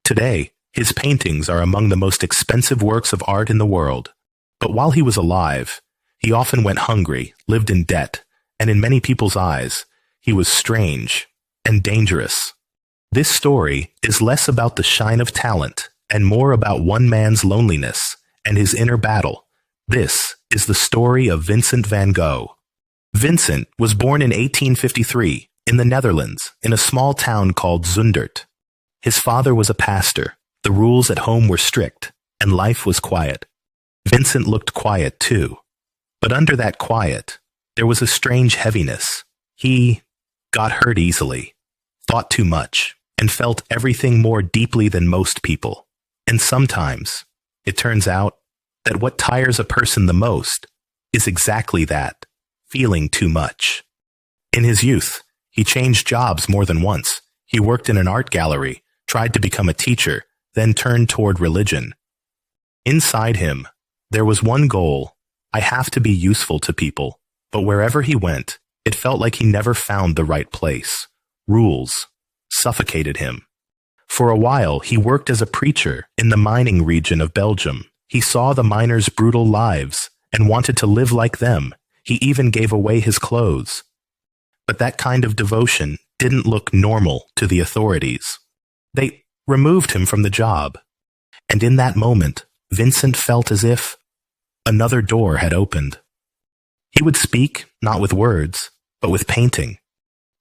Today, his paintings are among the most expensive works of art in the world. But while he was alive, he often went hungry, lived in debt, and in many people's eyes, he was strange and dangerous. This story is less about the shine of talent and more about one man's loneliness and his inner battle. This is the story of Vincent van Gogh. Vincent was born in 1853 in the Netherlands in a small town called Zundert. His father was a pastor. The rules at home were strict, and life was quiet. Vincent looked quiet too. But under that quiet, there was a strange heaviness. He got hurt easily, thought too much, and felt everything more deeply than most people. And sometimes, it turns out that what tires a person the most is exactly that, feeling too much. In his youth, he changed jobs more than once. He worked in an art gallery, tried to become a teacher, then turned toward religion. Inside him, there was one goal: I have to be useful to people. But wherever he went, it felt like he never found the right place. Rules suffocated him. For a while, he worked as a preacher in the mining region of Belgium. He saw the miners' brutal lives and wanted to live like them. He even gave away his clothes. But that kind of devotion didn't look normal to the authorities. They removed him from the job. And in that moment, Vincent felt as if another door had opened. He would speak, not with words, but with painting.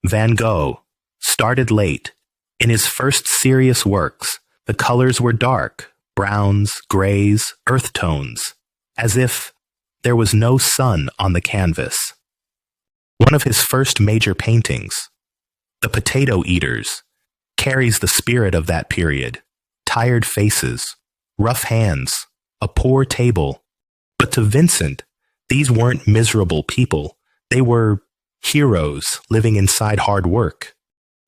Van Gogh started late. In his first serious works, the colors were dark, browns, grays, earth tones, as if there was no sun on the canvas. One of his first major paintings, The Potato Eaters, carries the spirit of that period. Tired faces, rough hands, a poor table. But to Vincent, these weren't miserable people. They were heroes living inside hard work.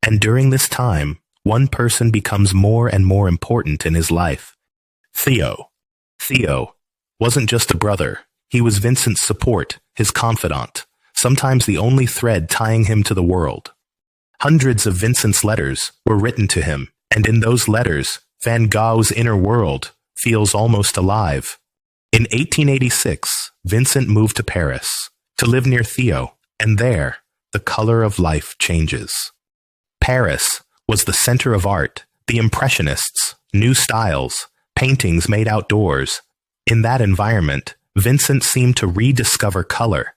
And during this time, one person becomes more and more important in his life. Theo. Theo wasn't just a brother. He was Vincent's support, his confidant, sometimes the only thread tying him to the world. Hundreds of Vincent's letters were written to him, and in those letters, Van Gogh's inner world feels almost alive. In 1886, Vincent moved to Paris to live near Theo, and there, the color of life changes. Paris was the center of art, the Impressionists, new styles, paintings made outdoors. In that environment, Vincent seemed to rediscover color.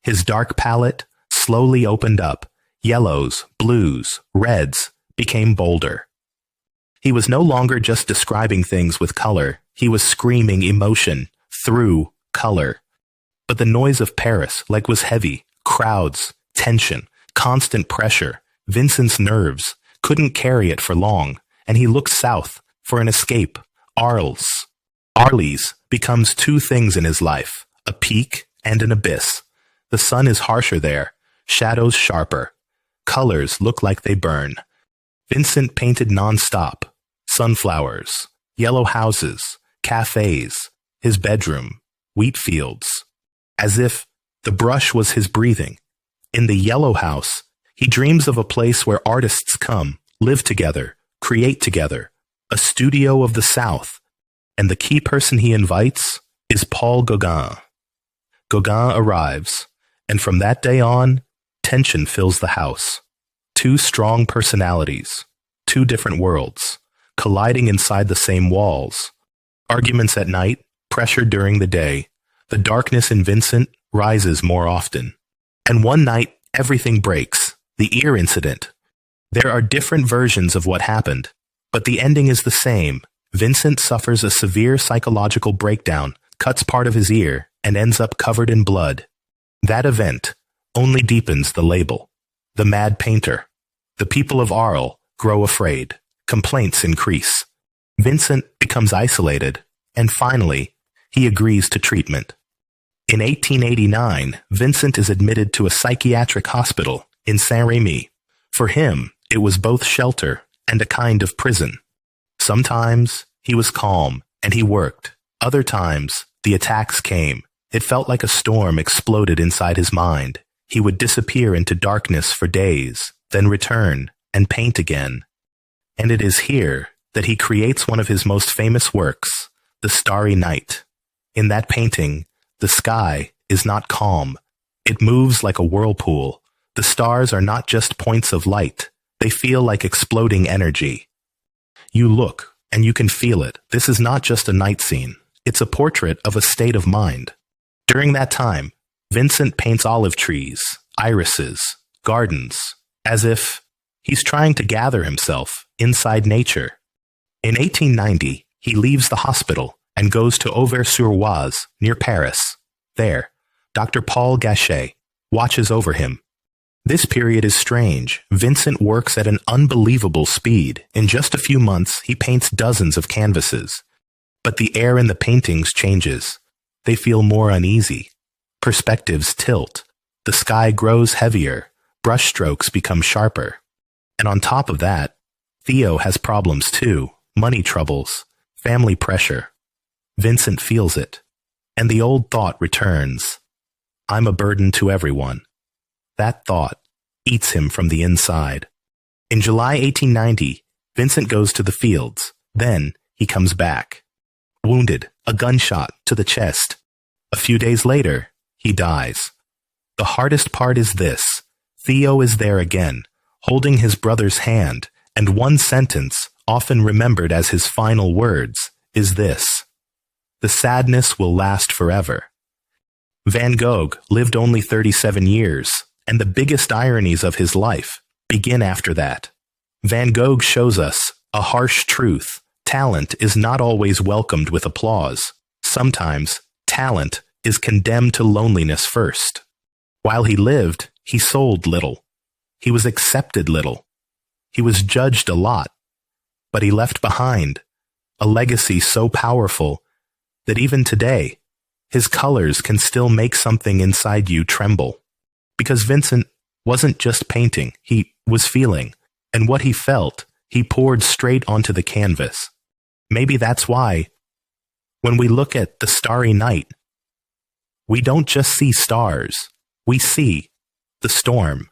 His dark palette slowly opened up. Yellows, blues, reds became bolder. He was no longer just describing things with color. He was screaming emotion through color. But the noise of Paris, was heavy. Crowds, tension, constant pressure. Vincent's nerves couldn't carry it for long, and he looked south for an escape. Arles becomes two things in his life, a peak and an abyss. The sun is harsher there, shadows sharper. Colors look like they burn. Vincent painted non-stop. Sunflowers, yellow houses, cafes, his bedroom, wheat fields. As if the brush was his breathing. In the yellow house, he dreams of a place where artists come, live together, create together, a studio of the South. And the key person he invites is Paul Gauguin. Gauguin arrives, and from that day on, tension fills the house. Two strong personalities, two different worlds, colliding inside the same walls. Arguments at night, pressure during the day. The darkness in Vincent rises more often. And one night, everything breaks. The ear incident. There are different versions of what happened, but the ending is the same. Vincent suffers a severe psychological breakdown, cuts part of his ear, and ends up covered in blood. That event only deepens the label. The mad painter. The people of Arles grow afraid. Complaints increase. Vincent becomes isolated, and finally, he agrees to treatment. In 1889, Vincent is admitted to a psychiatric hospital in Saint-Rémy. For him, it was both shelter and a kind of prison. Sometimes he was calm and he worked. Other times, the attacks came. It felt like a storm exploded inside his mind. He would disappear into darkness for days, then return and paint again. And it is here that he creates one of his most famous works, The Starry Night. In that painting, the sky is not calm. It moves like a whirlpool. The stars are not just points of light. They feel like exploding energy. You look, and you can feel it. This is not just a night scene. It's a portrait of a state of mind. During that time, Vincent paints olive trees, irises, gardens, as if he's trying to gather himself inside nature. In 1890, he leaves the hospital and goes to Auvers-sur-Oise, near Paris. There, Dr. Paul Gachet watches over him. This period is strange. Vincent works at an unbelievable speed. In just a few months, he paints dozens of canvases. But the air in the paintings changes. They feel more uneasy. Perspectives tilt. The sky grows heavier. Brushstrokes become sharper. And on top of that, Theo has problems too. Money troubles. Family pressure. Vincent feels it. And the old thought returns. I'm a burden to everyone. That thought eats him from the inside. In July 1890, Vincent goes to the fields. Then he comes back. Wounded, a gunshot to the chest. A few days later, he dies. The hardest part is this. Theo is there again, holding his brother's hand, and one sentence, often remembered as his final words, is this: "The sadness will last forever." Van Gogh lived only 37 years, and the biggest ironies of his life begin after that. Van Gogh shows us a harsh truth. Talent is not always welcomed with applause. Sometimes, talent is condemned to loneliness first. While he lived, he sold little. He was accepted little. He was judged a lot. But he left behind a legacy so powerful that even today, his colors can still make something inside you tremble. Because Vincent wasn't just painting, he was feeling. And what he felt, he poured straight onto the canvas. Maybe that's why, when we look at The Starry Night, we don't just see stars. We see the storm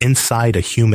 inside a human